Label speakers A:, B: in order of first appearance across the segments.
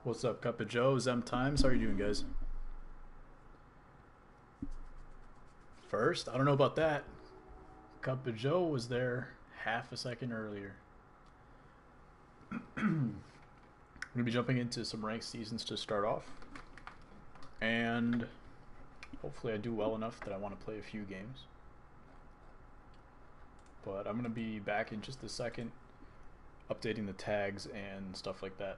A: What's up, Cup of Joe? Zem Times. How are you doing, guys? First? I don't know about that. Cup of Joe was there half a second earlier. I'm going to be jumping into some ranked seasons to start off. And hopefully I do well enough that I want to play a few games. But I'm going to be back in just a second, updating the tags and stuff like that.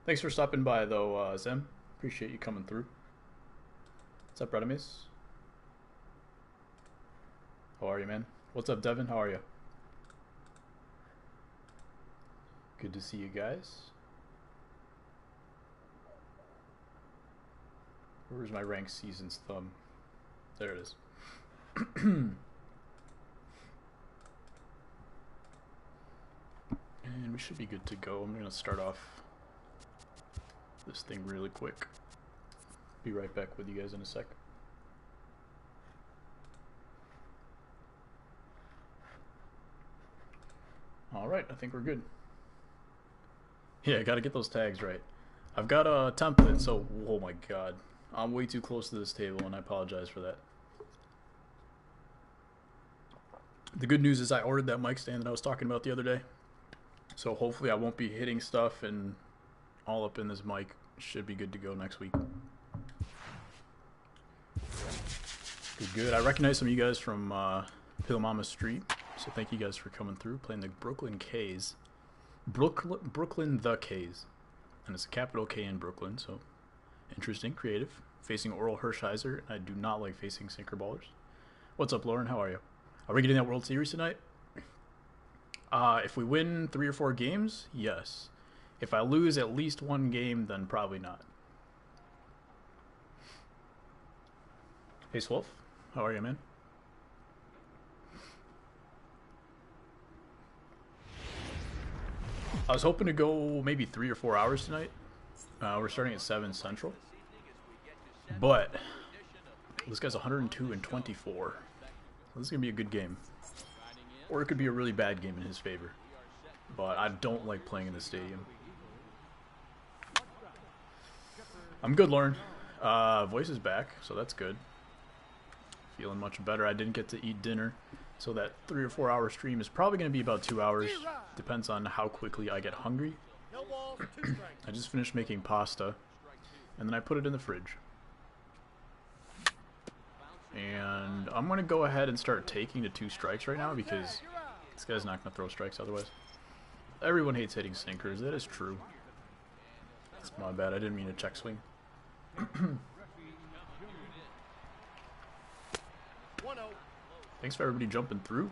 A: Thanks for stopping by, though, Zem. Appreciate you coming through. What's up, Redimus? How are you, man? What's up, Devin? How are you? Good to see you guys. Where's my ranked seasons thumb? There it is. And we should be good to go. I'm going to start off this thing really quick. Be right back with you guys in a sec. Alright, I think we're good. Yeah, I gotta get those tags right. I've got a template, so oh my god. I'm way too close to this table and I apologize for that. The good news is I ordered that mic stand that I was talking about the other day. So hopefully I won't be hitting stuff and all up in this mic. Should be good to go next week. Good. I recognize some of you guys from Pill Mama Street, so thank you guys for coming through, playing the Brooklyn K's. Brooklyn the K's. And it's a capital K in Brooklyn, so interesting, creative. Facing Oral Hershiser. I do not like facing sinker ballers. What's up, Lauren? How are you? Are we getting that World Series tonight? If we win 3 or 4 games, yes. If I lose at least one game, then probably not. Hey, Swolf. How are you, man? I was hoping to go maybe 3 or 4 hours tonight. We're starting at 7 Central. But this guy's 102 and 24. This is going to be a good game. Or it could be a really bad game in his favor. But I don't like playing in the stadium. I'm good, Lauren. Voice is back, so that's good. Feeling much better. I didn't get to eat dinner, so that 3 or 4 hour stream is probably going to be about 2 hours. Depends on how quickly I get hungry. I just finished making pasta, and then I put it in the fridge. And I'm going to go ahead and start taking the 2 strikes right now, because this guy's not going to throw strikes otherwise. Everyone hates hitting sinkers. That is true. That's my bad. I didn't mean to check swing. Thanks for everybody jumping through.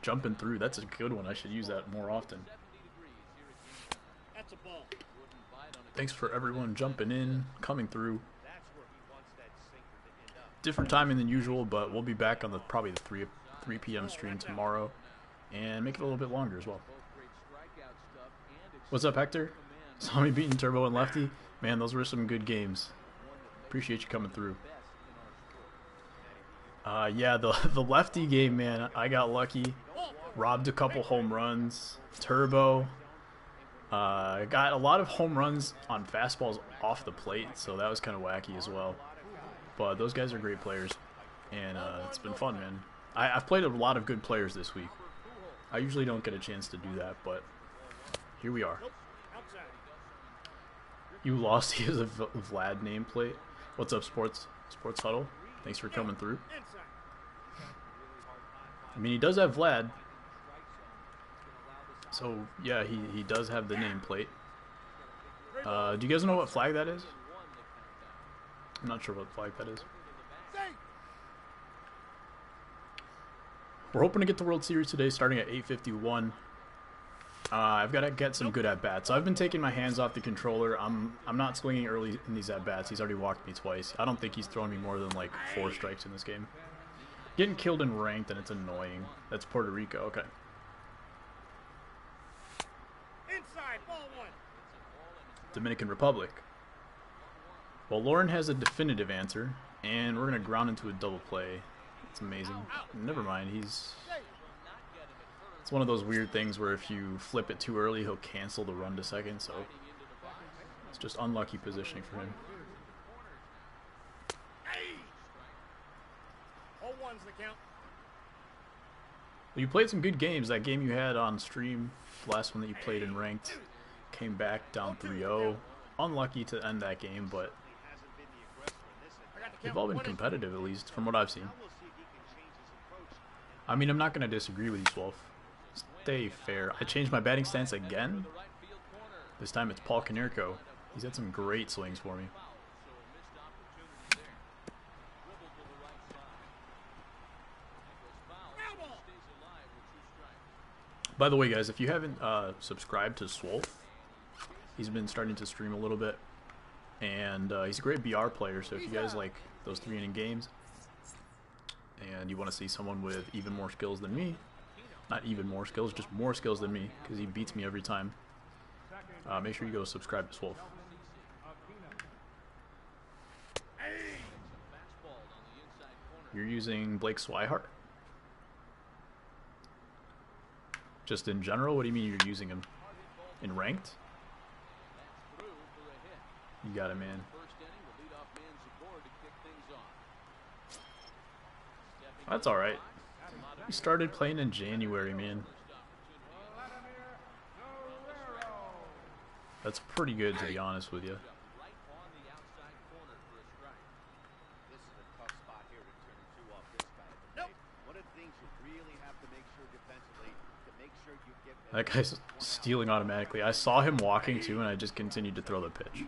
A: Jumping through, that's a good one. I should use that more often. Thanks for everyone jumping in, coming through. Different timing than usual, but we'll be back on the probably the 3 p.m. stream tomorrow, and make it a little bit longer as well. What's up, Hector? Saw me beating Turbo and Lefty. Man, those were some good games. Appreciate you coming through. Yeah, the Lefty game, man, I got lucky. Robbed a couple home runs. Turbo. Got a lot of home runs on fastballs off the plate, so that was kind of wacky as well. But those guys are great players, and it's been fun, man. I've played a lot of good players this week. I usually don't get a chance to do that, but here we are. You lost. He has a Vlad nameplate. What's up, Sports Huddle? Thanks for coming through. I mean, he does have Vlad. So, yeah, he does have the nameplate. Do you guys know what flag that is? I'm not sure what flag that is. We're hoping to get the World Series today, starting at 8:51. I've got to get some good at-bats. So I've been taking my hands off the controller. I'm not swinging early in these at-bats. He's already walked me twice. I don't think he's thrown me more than like 4 strikes in this game. Getting killed in ranked, and it's annoying. That's Puerto Rico. Okay.
B: Inside, ball 1.
A: Dominican Republic. Well, Lauren has a definitive answer, and we're going to ground into a double play. It's amazing. Never mind, it's one of those weird things where if you flip it too early, he'll cancel the run to second, so it's just unlucky positioning for him.
B: Hold one's the count.
A: Well, you played some good games. That game you had on stream, the last one that you played in ranked, came back down 3-0. Unlucky to end that game, but they've all been competitive, at least, from what I've seen. I mean, I'm not going to disagree with you, Swolf. Stay fair. I changed my batting stance again. This time it's Paul Konerko. He's had some great swings for me. By the way, guys, if you haven't subscribed to Swolf, he's been starting to stream a little bit. And he's a great BR player, so if you guys like those 3-inning games and you want to see someone with even more skills than me, not even more skills, just more skills than me, because he beats me every time, make sure you go subscribe to Swolf. You're using Blake Swihart? Just in general? What do you mean you're using him? In ranked? You got it, man. That's alright. We started playing in January, man. That's pretty good, to be honest with you. That guy's stealing automatically. I saw him walking too, and I just continued to throw the pitch.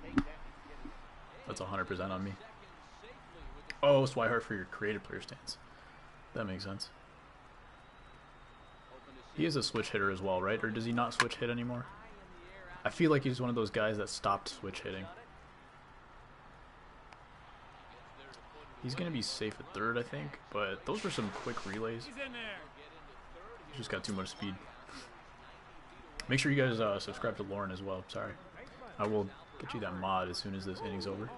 A: That's 100% on me. Oh, Swihart for your creative player stance. That makes sense. He is a switch hitter as well, right? Or does he not switch hit anymore? I feel like he's one of those guys that stopped switch hitting. He's going to be safe at third, I think. But those were some quick relays. He's just got too much speed. Make sure you guys subscribe to Lauren as well. Sorry. I will get you that mod as soon as this inning's over.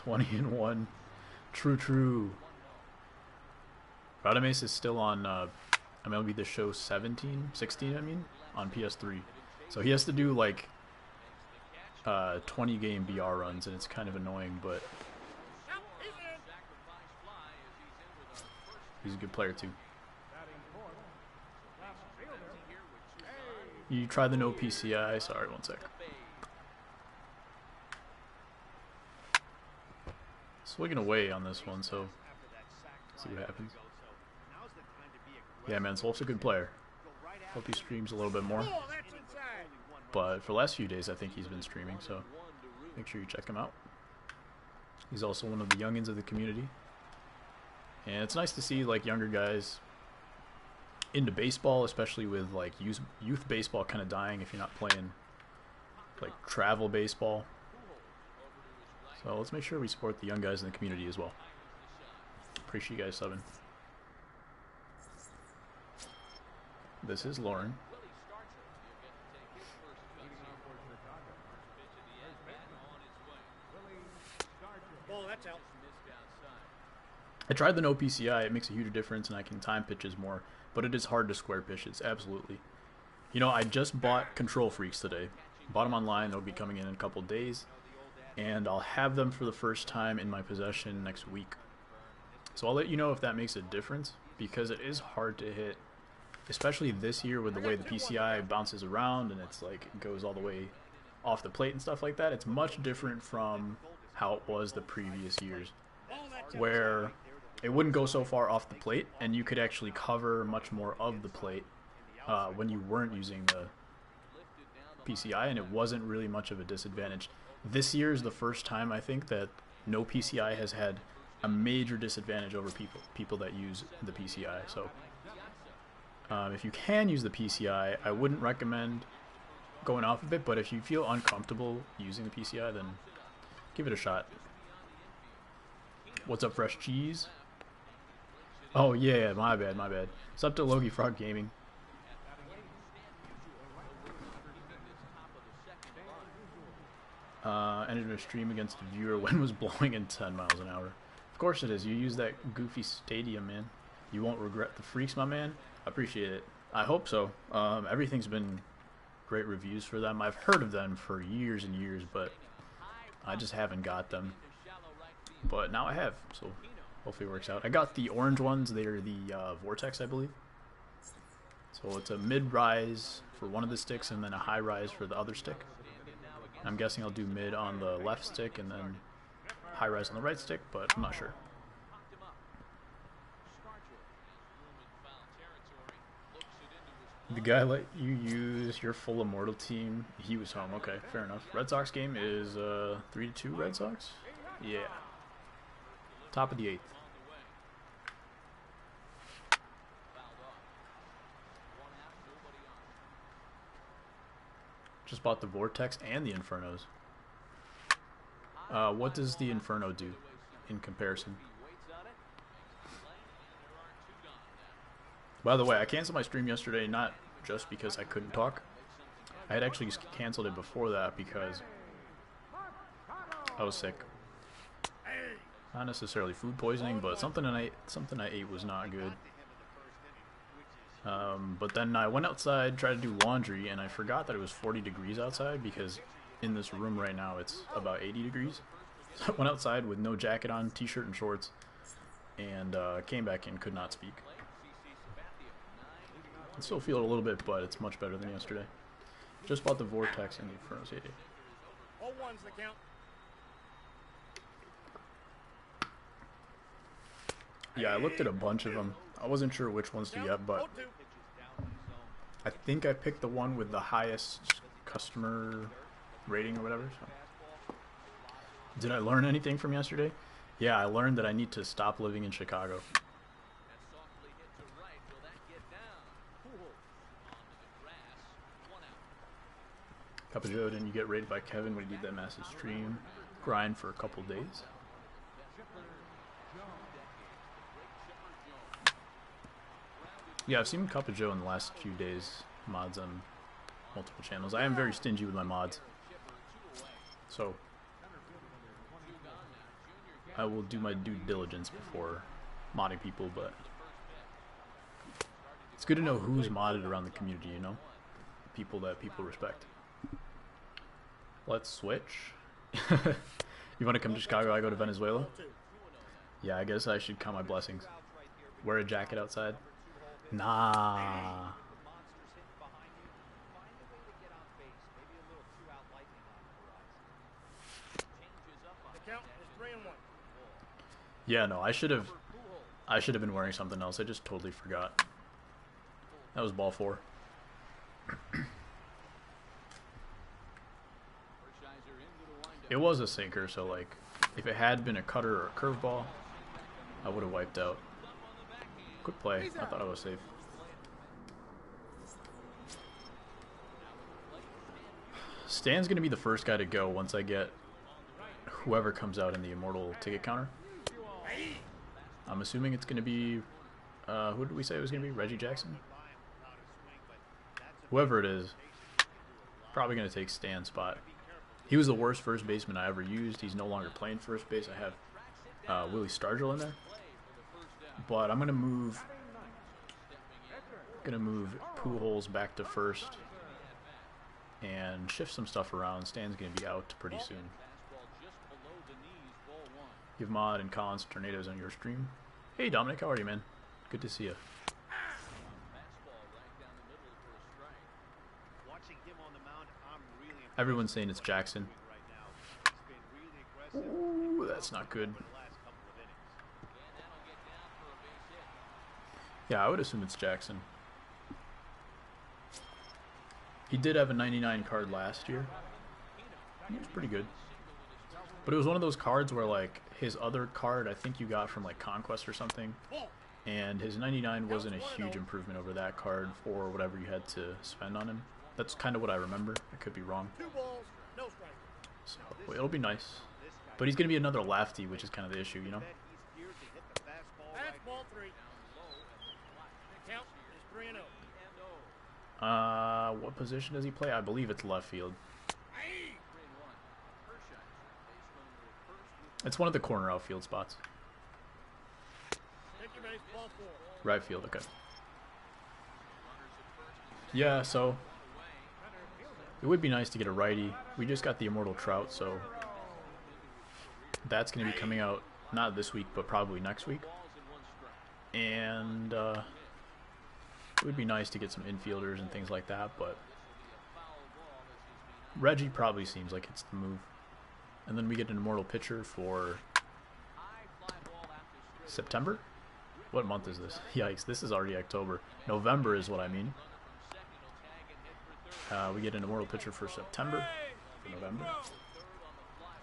A: 20-1. True. Radames is still on MLB The Show 16, I mean, on PS3. So he has to do like 20 game BR runs, and it's kind of annoying, but he's a good player too. You try the no PCI. Sorry, one sec. Swinging away on this one, so see what happens. Yeah, man, Swolf's a good player. Hope he streams a little bit more. But for the last few days, I think he's been streaming, so make sure you check him out. He's also one of the youngins of the community. And it's nice to see like younger guys into baseball, especially with like youth baseball kind of dying if you're not playing like travel baseball. So let's make sure we support the young guys in the community as well. Appreciate you guys subbing. This is Lauren. I tried the no PCI. It makes a huge difference, and I can time pitches more, but it is hard to square pitches, absolutely. You know, I just bought Control Freaks today. Bought them online. They'll be coming in a couple days, and I'll have them for the first time in my possession next week. So I'll let you know if that makes a difference, because it is hard to hit, especially this year with the way the PCI bounces around and it's like it goes all the way off the plate and stuff like that. It's much different from how it was the previous years, where it wouldn't go so far off the plate and you could actually cover much more of the plate when you weren't using the PCI, and it wasn't really much of a disadvantage. This year is the first time I think that no PCI has had a major disadvantage over people that use the PCI. So if you can use the PCI, I wouldn't recommend going off of it, but if you feel uncomfortable using the PCI, then give it a shot. What's up, Fresh Cheese? Oh yeah, my bad. What's up to Logie Frog Gaming? Ended a stream against a viewer when was blowing in 10 miles an hour. Of course it is. You use that goofy stadium, man. You won't regret the freaks, my man. I appreciate it. I hope so. Everything's been great reviews for them. I've heard of them for years and years, but I just haven't got them. But now I have, so hopefully it works out. I got the orange ones. They're the Vortex, I believe. So it's a mid-rise for one of the sticks and then a high-rise for the other stick. I'm guessing I'll do mid on the left stick and then high rise on the right stick, but I'm not sure. The guy let you use your full immortal team. He was home. Okay, fair enough. Red Sox game is 3-2 Red Sox? Yeah. Top of the 8th. Just bought the Vortex and the Infernos. What does the Inferno do in comparison? By the way, I canceled my stream yesterday not just because I couldn't talk. I had actually canceled it before that because I was sick. Not necessarily food poisoning, but something I ate was not good. But then I went outside, tried to do laundry, and I forgot that it was 40 degrees outside because in this room right now it's about 80 degrees. So I went outside with no jacket on, t-shirt and shorts, and came back in, could not speak. I still feel it a little bit, but it's much better than yesterday. Just bought the Vortex and the Infernos.
B: 0-1's the count.
A: Yeah, I looked at a bunch of them. I wasn't sure which ones to get, but I think I picked the one with the highest customer rating or whatever. So. Did I learn anything from yesterday? Yeah, I learned that I need to stop living in Chicago. Cup of Joe, didn't you get raided by Kevin when he did that massive stream? Grind for a couple days. Yeah, I've seen Cup of Joe in the last few days. Mods on multiple channels. I am very stingy with my mods. So, I will do my due diligence before modding people, but it's good to know who's modded around the community, you know? People that people respect. Let's switch. You want to come to Chicago? I go to Venezuela? Yeah, I guess I should count my blessings. Wear a jacket outside? Nah.
B: The count is 3-1.
A: Yeah, no, I should have been wearing something else. I just totally forgot. That was ball 4. It was a sinker, so like, if it had been a cutter or a curveball, I would have wiped out. Quick play. I thought I was safe. Stan's going to be the first guy to go once I get whoever comes out in the Immortal ticket counter. I'm assuming it's going to be, who did we say it was going to be? Reggie Jackson? Whoever it is, probably going to take Stan's spot. He was the worst first baseman I ever used. He's no longer playing first base. I have Willie Stargell in there. But I'm going to move Pujols back to first and shift some stuff around. Stan's going to be out pretty soon. Give Mod and Collins tornadoes on your stream. Hey Dominic, how are you, man? Good to see you. Everyone's saying it's Jackson. Ooh, that's not good. Yeah, I would assume it's Jackson. He did have a 99 card last year. He was pretty good. But it was one of those cards where, like, his other card, I think you got from, like, Conquest or something, and his 99 wasn't a huge improvement over that card for whatever you had to spend on him. That's kind of what I remember. I could be wrong.
B: 2 balls, no strikes.
A: So, well, it'll be nice. But he's going to be another lefty, which is kind of the issue, you know?
B: That's ball 3. The count is 3-0.
A: What position does he play? I believe it's left field. It's one of the corner outfield spots.
B: Take your base, ball 4.
A: Right field, okay. Yeah, so it would be nice to get a righty. We just got the Immortal Trout, so that's going to be coming out not this week, but probably next week. And it would be nice to get some infielders and things like that, but Reggie probably seems like it's the move. And then we get an Immortal Pitcher for September? What month is this? Yikes, this is already October. November is what I mean. We get an Immortal Pitcher for September. For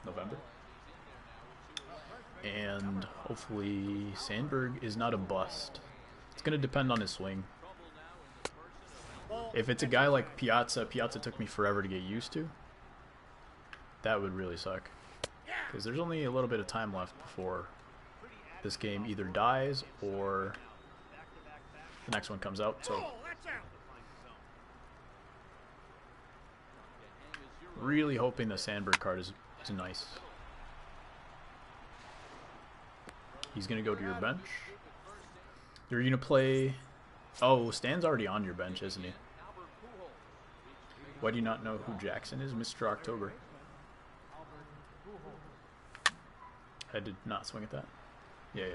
A: November. And hopefully Sandberg is not a bust. It's going to depend on his swing. If it's a guy like Piazza took me forever to get used to. That would really suck. Because there's only a little bit of time left before this game either dies or the next one comes out. So really hoping the Sandberg card is nice. He's going to go to your bench. You're going to play... Oh, Stan's already on your bench, isn't he? Why do you not know who Jackson is? Mr. October. I did not swing at that. Yeah.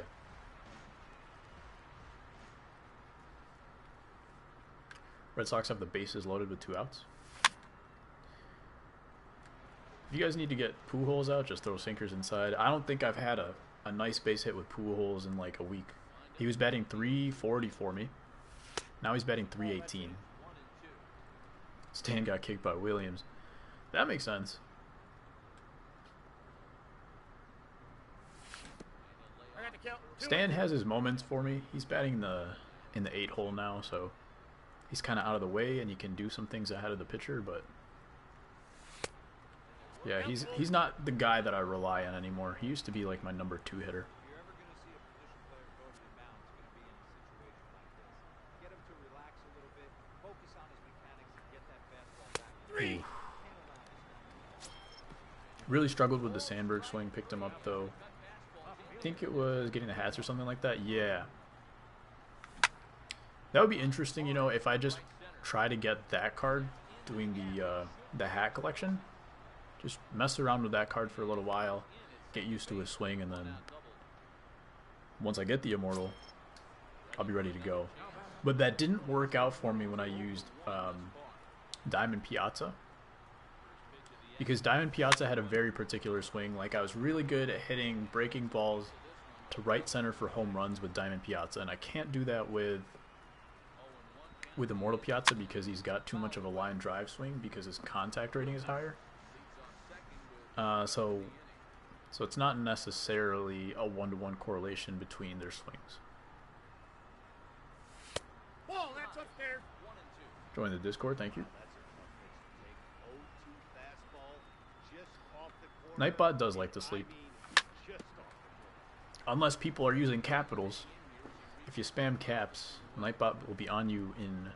A: Red Sox have the bases loaded with 2 outs. If you guys need to get Pujols out, just throw sinkers inside. I don't think I've had a nice base hit with Pujols in like a week. He was batting .340 for me. Now he's batting .318. Stan got kicked by Williams. That makes sense. Stan has his moments for me. He's batting in the 8 hole now, so he's kind of out of the way and he can do some things ahead of the pitcher, but yeah, he's not the guy that I rely on anymore. He used to be like my number 2 hitter. Ooh. Really struggled with the Sandberg swing, picked him up though. I think it was getting the hats or something like that. Yeah. That would be interesting, you know, if I just try to get that card doing the hat collection. Just mess around with that card for a little while, get used to his swing, and then once I get the Immortal, I'll be ready to go. But that didn't work out for me when I used Diamond Piazza, because Diamond Piazza had a very particular swing. Like, I was really good at hitting breaking balls to right center for home runs with Diamond Piazza, and I can't do that with Immortal Piazza because he's got too much of a line drive swing because his contact rating is higher. So it's not necessarily a 1-to-1 correlation between their swings.
B: Ball, that's upstairs.
A: Join the Discord, thank you. Nightbot does like to sleep. Unless people are using capitals. If you spam caps, Nightbot will be on you in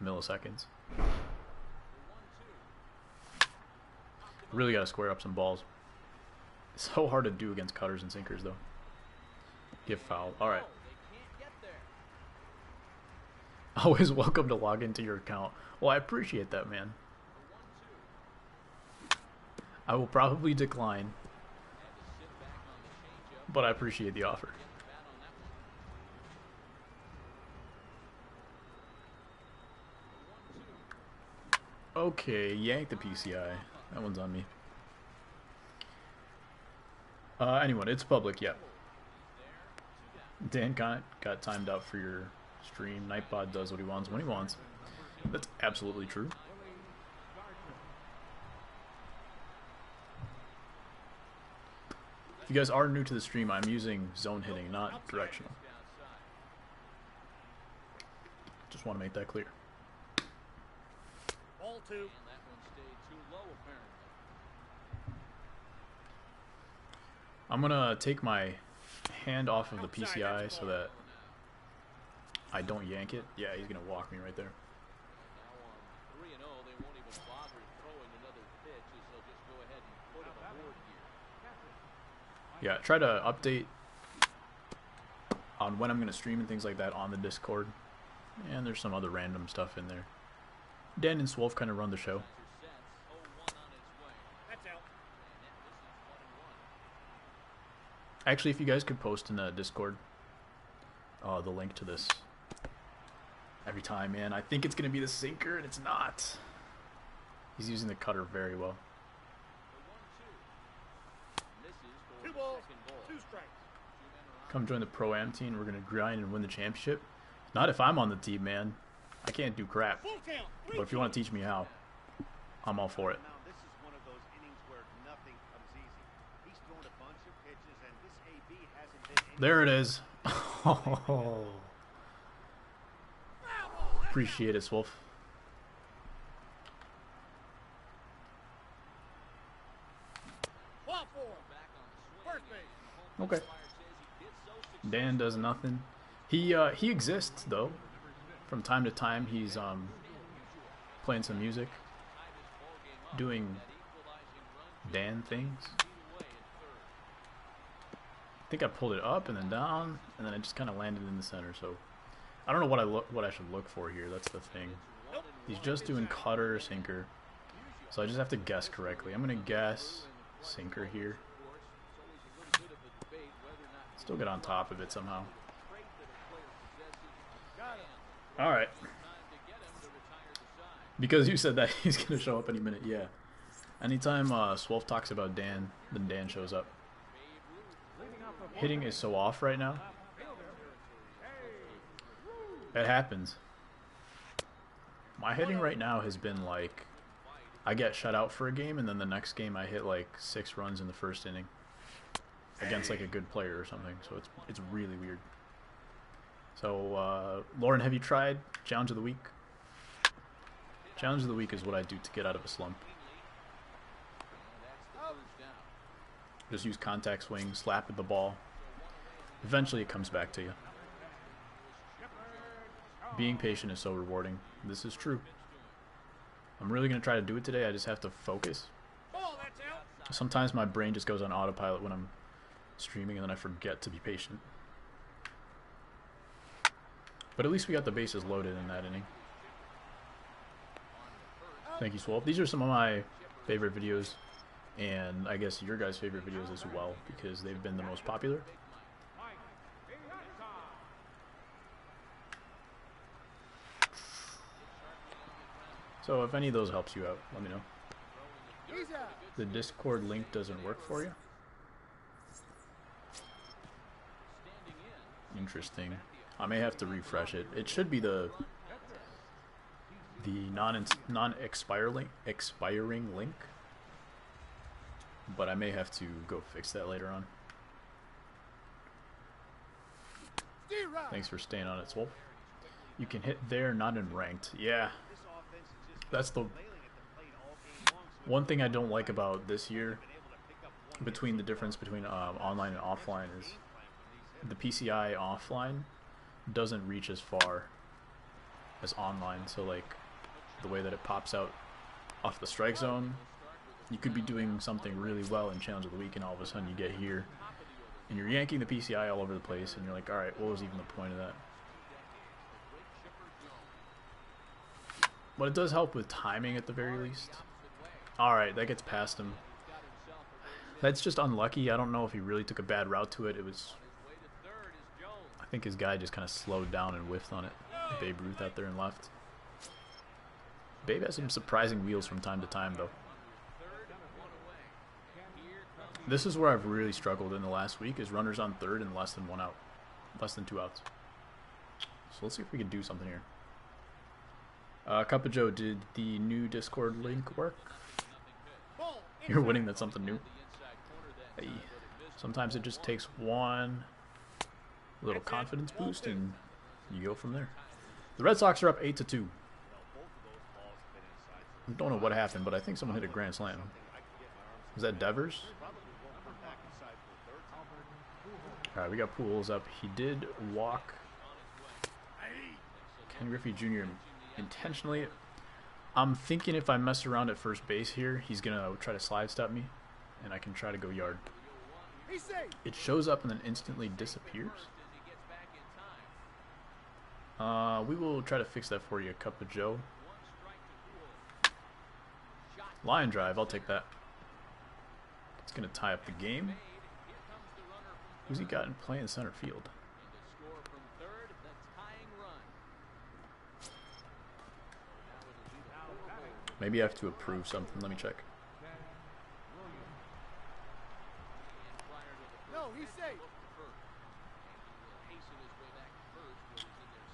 A: milliseconds. Really got to square up some balls. It's so hard to do against cutters and sinkers, though. Get fouled. All right. Always welcome to log into your account. Well, I appreciate that, man. I will probably decline, but I appreciate the offer. Okay, yank the PCI. That one's on me. Anyway, it's public, yeah. Dan got timed out for your stream. Nightbot does what he wants when he wants. That's absolutely true. If you guys are new to the stream, I'm using zone hitting, not directional. Just want to make that clear.
B: Ball 2.
A: I'm gonna take my hand off of the PCI so that I don't yank it. Yeah, he's gonna walk me right there. Yeah, try to update on when I'm gonna stream and things like that on the Discord. And there's some other random stuff in there. Dan and Swolf kind of run the show.
B: That's out.
A: Actually, if you guys could post in the Discord the link to this every time, man. I think it's going to be the sinker, and it's not. He's using the cutter very well.
B: 2 balls, 2 strikes.
A: Come join the Pro-Am team. We're going to grind and win the championship. Not if I'm on the team, man. I can't do crap.
B: Full count.
A: But if you want to teach me how, I'm all for it.
C: Now, this is one of those innings where nothing comes easy. He's thrown a bunch of pitches, and this AB hasn't been
A: There it is. Appreciate it, Swolf.
B: Ball 4. First base.
A: Okay. Dan does nothing. He exists though. From time to time, he's playing some music, doing Dan things. I think I pulled it up and then down, and then it just kind of landed in the center. So I don't know what I should look for here. That's the thing. He's just doing cutter or sinker, so I just have to guess correctly. I'm gonna guess sinker here. Still get on top of it somehow. Alright. Because you said that he's going to show up any minute, yeah. Anytime Swolf talks about Dan, then Dan shows up. Hitting is so off right now. It happens. My hitting right now has been like, I get shut out for a game, and then the next game I hit like 6 runs in the first inning. Against like a good player or something, so it's really weird. So, Lauren, have you tried Challenge of the Week? Challenge of the Week is what I do to get out of a slump. Just use contact swing, slap at the ball. Eventually it comes back to you. Being patient is so rewarding. This is true. I'm really going to try to do it today. I just have to focus.
B: Ball, that's out.
A: Sometimes my brain just goes on autopilot when I'm streaming, and then I forget to be patient. But at least we got the bases loaded in that inning. Thank you, Swolf. These are some of my favorite videos, and I guess your guys' favorite videos as well, because they've been the most popular. So if any of those helps you out, let me know.
B: He's out.
A: The Discord link doesn't work for you? Interesting. I may have to refresh it. It should be the non-expiring link, but I may have to go fix that later on. Thanks for staying on it, Swolf. You can hit there, not in ranked. Yeah, that's the one thing I don't like about this year. Between the difference between online and offline is the PCI offline doesn't reach as far as online. So like the way that it pops out off the strike zone, you could be doing something really well in Challenge of the Week, and all of a sudden you get here and you're yanking the PCI all over the place, and you're like, alright, what was even the point of that? But it does help with timing at the very least. Alright, that gets past him. That's just unlucky. I don't know if he really took a bad route to it. It was, I think his guy just kind of slowed down and whiffed on it. Babe Ruth out there and left. Babe has some surprising wheels from time to time, though. This is where I've really struggled in the last week, is runners on third and less than 1 out. Less than 2 outs. So let's see if we can do something here. Cup of Joe, did the new Discord link work? You're winning, that's something new. Hey. Sometimes it just takes one little confidence boost and you go from there. The Red Sox are up 8-2. I don't know what happened, but I think someone hit a grand slam. Was that Devers? Alright, we got Pujols up. He did walk Ken Griffey Jr. intentionally. I'm thinking if I mess around at first base here, he's going to try to slide step me, and I can try to go yard. It shows up and then instantly disappears. We will try to fix that for you, Cup of Joe. Line drive, I'll take that. It's going to tie up the game. Who's he got in play in center field? Maybe I have to approve something. Let me check.
B: No, he's safe.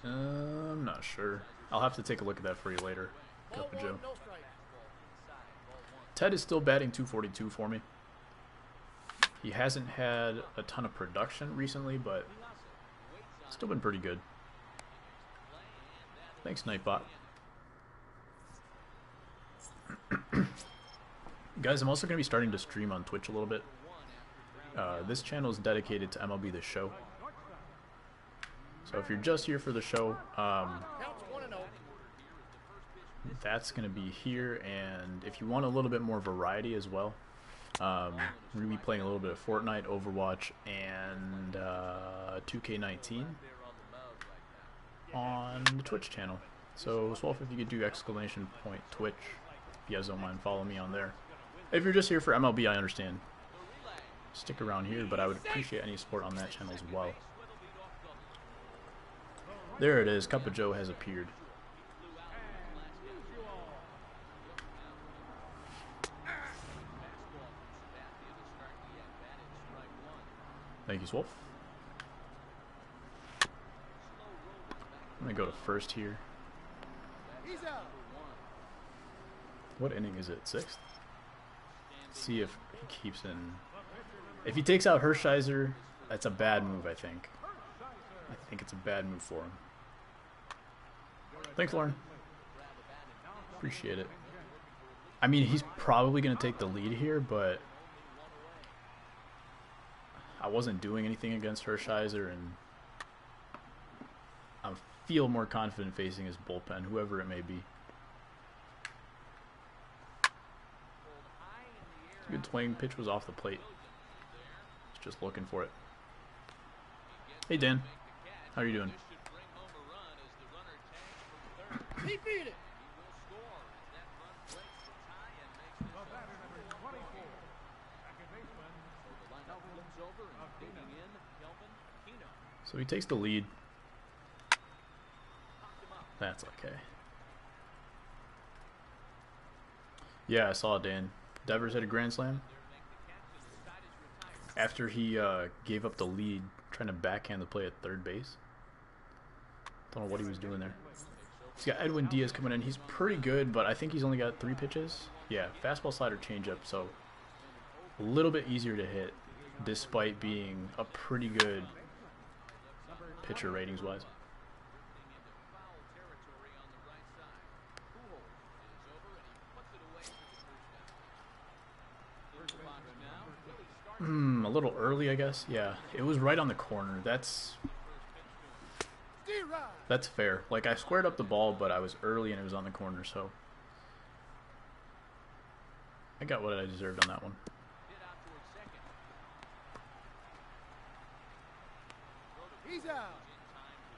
A: I'm not sure. I'll have to take a look at that for you later, Cup of Joe.
B: No strike.
A: Ted is still batting .242 for me. He hasn't had a ton of production recently, but still been pretty good. Thanks, Nightbot. Guys, I'm also going to be starting to stream on Twitch a little bit. This channel is dedicated to MLB The Show. So if you're just here for the show, that's going to be here. And if you want a little bit more variety as well, we're going to be playing a little bit of Fortnite, Overwatch, and 2K19 on the Twitch channel. So, Swolf, if you could do !Twitch, if you guys don't mind following me on there. If you're just here for MLB, I understand. Stick around here, but I would appreciate any support on that channel as well. There it is. Cup of Joe has appeared. Thank you, Swolf. I'm going to go to first here. What inning is it? 6th? See if he keeps in. If he takes out Hershiser, that's a bad move, I think. I think it's a bad move for him. Thanks, Lauren. Appreciate it. I mean, he's probably going to take the lead here, but I wasn't doing anything against Hershiser, and I feel more confident facing his bullpen, whoever it may be. Good swing. Pitch was off the plate. Just looking for it. Hey, Dan. How are you doing?
B: He beat it.
A: So he takes the lead. That's okay. Yeah, I saw it, Dan. Devers had a grand slam. After he gave up the lead, trying to backhand the play at third base. Don't know what he was doing there. He's got Edwin Diaz coming in. He's pretty good, but I think he's only got 3 pitches. Yeah, fastball, slider, changeup, so a little bit easier to hit, despite being a pretty good pitcher ratings-wise. A little early, I guess. Yeah, it was right on the corner. That's fair. Like, I squared up the ball, but I was early and it was on the corner, so I got what I deserved on that one.
B: He's out.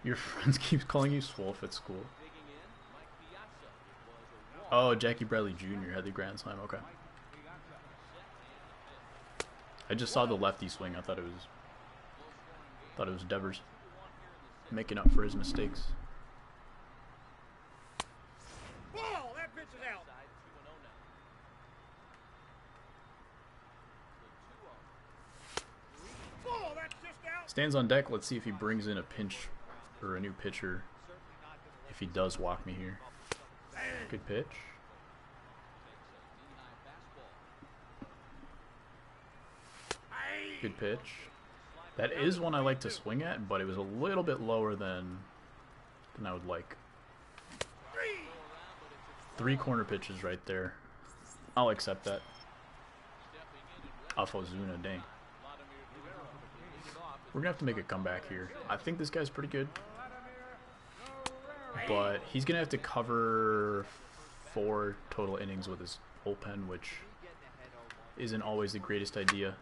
A: Your friends keep calling you Swolf at school. Oh, Jackie Bradley Jr. had the grand slam. Okay. I just saw the lefty swing. I thought it was Devers making up for his mistakes.
B: Ball, that pitch is out. Ball, that's just out.
A: Stands on deck. Let's see if he brings in a pinch or a new pitcher. If he does walk me here. Good pitch. Good pitch. That is one I like to swing at, but it was a little bit lower than I would like. 3 corner pitches right there. I'll accept that. Afozuna, dang. We're going to have to make a comeback here. I think this guy's pretty good. But he's going to have to cover 4 total innings with his bullpen, which isn't always the greatest idea.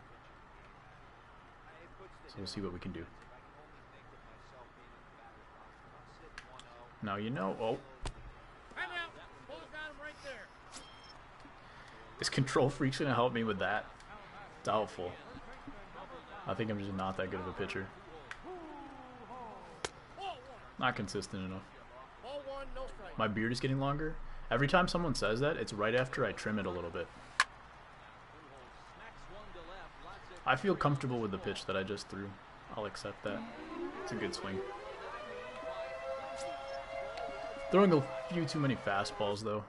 A: So we'll see what we can do. Now you know. Oh. Is Control Freak's going to help me with that? Doubtful. I think I'm just not that good of a pitcher. Not consistent enough. My beard is getting longer. Every time someone says that, it's right after I trim it a little bit. I feel comfortable with the pitch that I just threw. I'll accept that. It's a good swing. Throwing a few too many fastballs, though.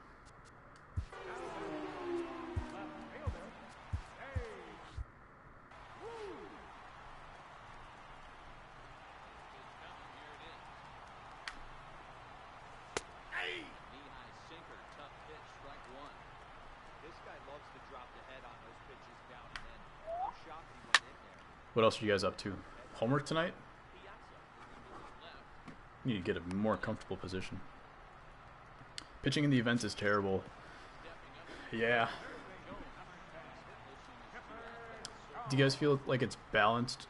A: What else are you guys up to? Homework tonight? Need to get a more comfortable position. Pitching in the events is terrible. Yeah. Do you guys feel like it's balanced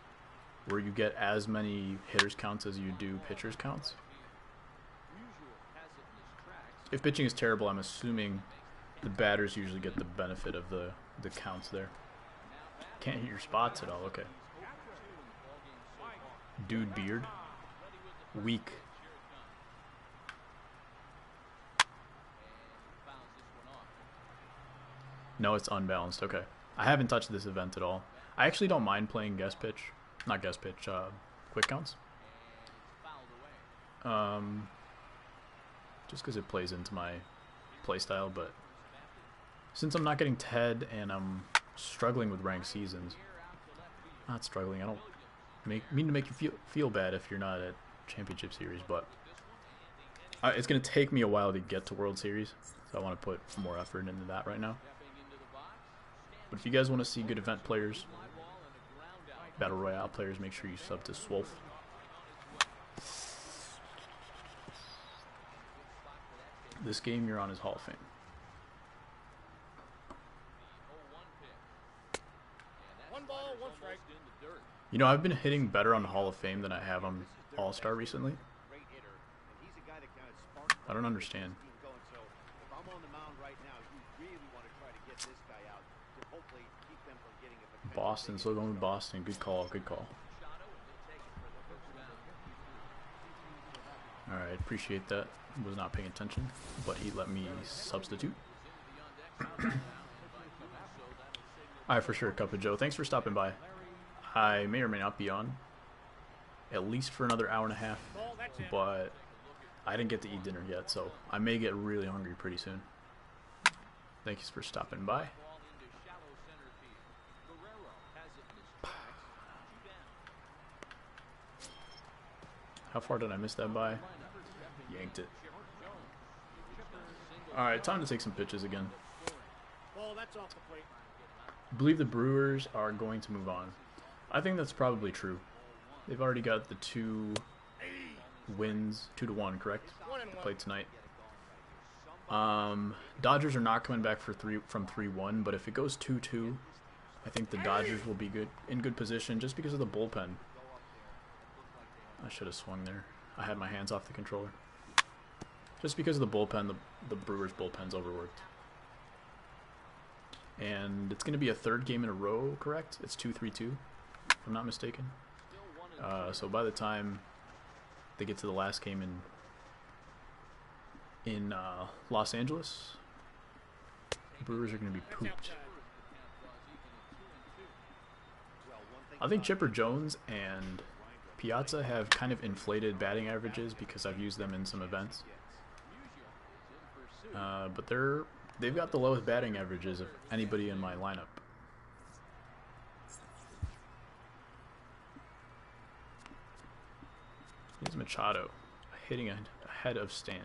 A: where you get as many hitters counts as you do pitchers counts? If pitching is terrible, I'm assuming the batters usually get the benefit of the counts there. Can't hit your spots at all, okay. Dude beard. Weak. No, it's unbalanced, okay. I haven't touched this event at all. I actually don't mind playing guest pitch. Not guest pitch, quick counts. Just because it plays into my playstyle, but since I'm not getting TED and I'm struggling with ranked seasons, not struggling, I don't mean to make you feel bad if you're not at Championship Series, but it's going to take me a while to get to World Series, so I want to put more effort into that right now. But if you guys want to see good event players, Battle Royale players, make sure you sub to Swolf. This game you're on is Hall of Fame. You know, I've been hitting better on Hall of Fame than I have on All-Star recently. I don't understand. Boston, so going with Boston. Good call, good call. Alright, appreciate that. Was not paying attention, but he let me substitute. Alright, for sure, Cup of Joe. Thanks for stopping by. I may or may not be on, at least for another hour and a half, but I didn't get to eat dinner yet, so I may get really hungry pretty soon. Thank you for stopping by. How far did I miss that by? Yanked it. Alright, time to take some pitches again. Believe the Brewers are going to move on. I think that's probably true. They've already got the 2 wins, 2-1, correct? They played tonight. Dodgers are not coming back from 3-1, but if it goes 2-2, I think the Dodgers will be in good position just because of the bullpen. I should have swung there. I had my hands off the controller. Just because of the bullpen, the Brewers' bullpen's overworked. And it's going to be a 3rd game in a row, correct? It's 2-3-2, if I'm not mistaken. So by the time they get to the last game in Los Angeles, the Brewers are going to be pooped. I think Chipper Jones and Piazza have kind of inflated batting averages because I've used them in some events. But they've got the lowest batting averages of anybody in my lineup. is Machado hitting ahead of Stan.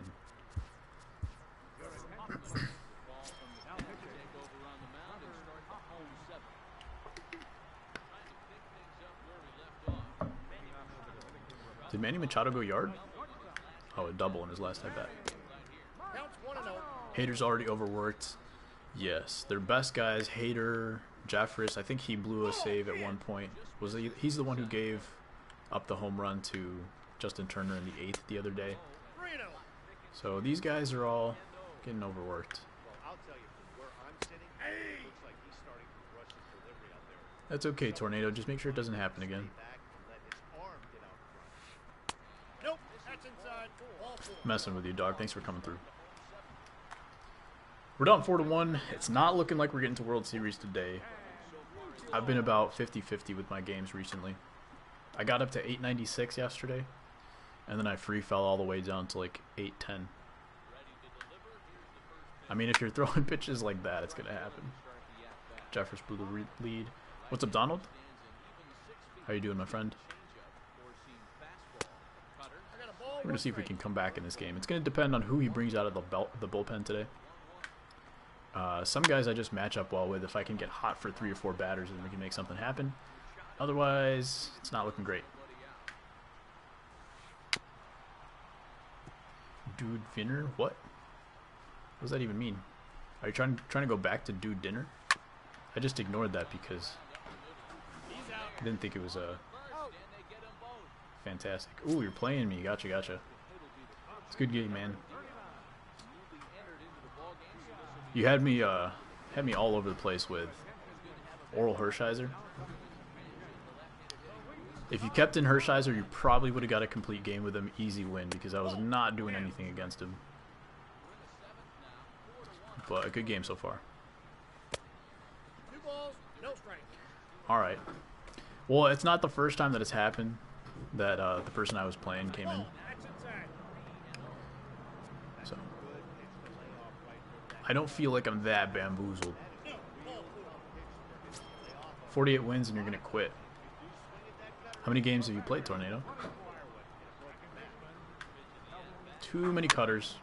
A: Did Manny Machado go yard? Oh, a double in his last at bat.
B: Counts 1-0.
A: Hader's already overworked. Yes, their best guys, Hader, Jeffress. I think he blew a save at one point. He's the one who gave up the home run to Justin Turner in the 8th the other day.
B: 3-0.
A: So these guys are all getting overworked.
C: I'll tell you, from where I'm sitting, it looks like he's starting to rush his delivery out there.
A: That's okay, Tornado. Just make sure it doesn't happen again.
C: Back and let his arm get out front.
B: Nope, that's inside. Ball 4.
A: Messing with you, dog. Thanks for coming through. We're down 4-1. It's not looking like we're getting to World Series today. I've been about 50-50 with my games recently. I got up to 896 yesterday, and then I free fell all the way down to like 810. I mean, if you're throwing pitches like that, it's going to happen. Jeffress blew the lead. What's up, Donald? How you doing, my friend?
B: I got a ball.
A: We're going to see if we can come back in this game. It's going to depend on who he brings out of the bullpen today. Some guys I just match up well with. If I can get hot for 3 or 4 batters, then we can make something happen. Otherwise, it's not looking great. Dude dinner? What? What does that even mean? Are you trying to go back to dude dinner? I just ignored that because I didn't think it was fantastic. Ooh, you're playing me. Gotcha. It's a good game, man. You had me all over the place with Oral Hershiser. If you kept in Hershiser, you probably would have got a complete game with him. Easy win, because I was not doing anything against him. But a good game so far.
B: 2 balls, no strike.
A: Alright. Well, it's not the first time that it's happened that the person I was playing came in.
B: That's inside.
A: So I don't feel like I'm that bamboozled. 48 wins and you're going to quit. How many games have you played, Tornado? Too many cutters.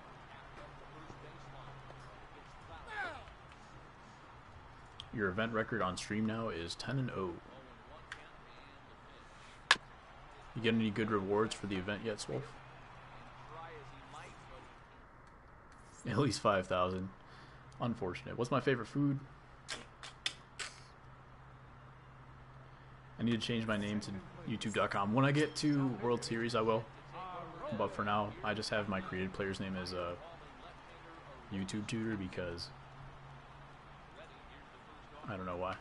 A: Your event record on stream now is 10-0. You get any good rewards for the event yet, Swolf? At least 5,000. Unfortunate. What's my favorite food? I need to change my name to YouTube.com. When I get to World Series, I will. But for now, I just have my created player's name as a YouTube tutor because I don't know why.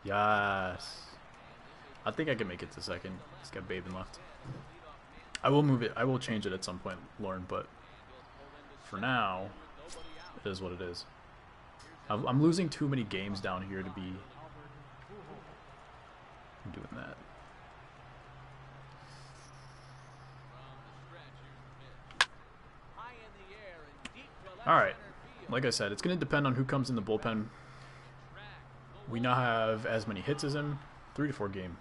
A: Yes. I think I can make it to second. It's got Babin left. I will move it. I will change it at some point, Lauren, but for now, it is what it is. I'm losing too many games down here to be doing that. Alright, like I said, it's going to depend on who comes in the bullpen. We now have as many hits as him. 3 to 4 game.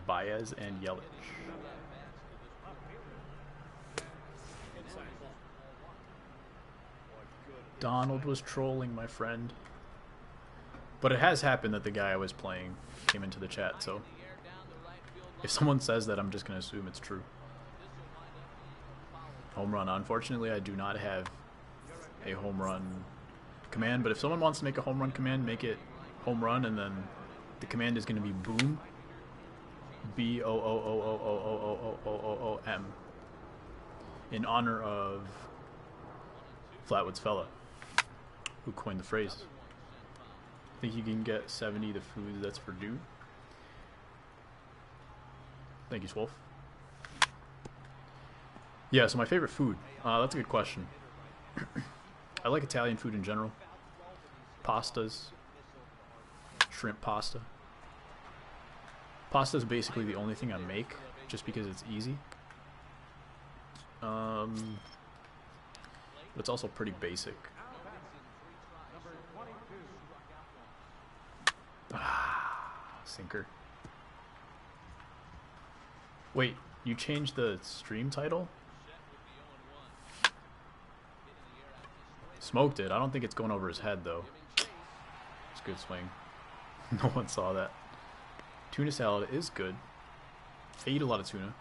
A: Baez and Yelich. Donald was trolling, my friend. But it has happened that the guy I was playing came into the chat, so if someone says that, I'm just going to assume it's true. Home run. Unfortunately, I do not have a home run command, but if someone wants to make a home run command, make it home run, and then the command is going to be boom. B-O-O-O-O-O-O-O-O-O-M. In honor of Flatwoods fella who coined the phrase. I think you can get 70 the food. That's for Dude. Thank you, Swolf. Yeah, so my favorite food. That's a good question. I like Italian food in general. Pastas. Shrimp pasta. Pasta is basically the only thing I make, just because it's easy. But it's also pretty basic. Sinker. Wait, you changed the stream title? Smoked it. I don't think it's going over his head, though. It's a good swing. No one saw that. Tuna salad is good. I eat a lot of tuna.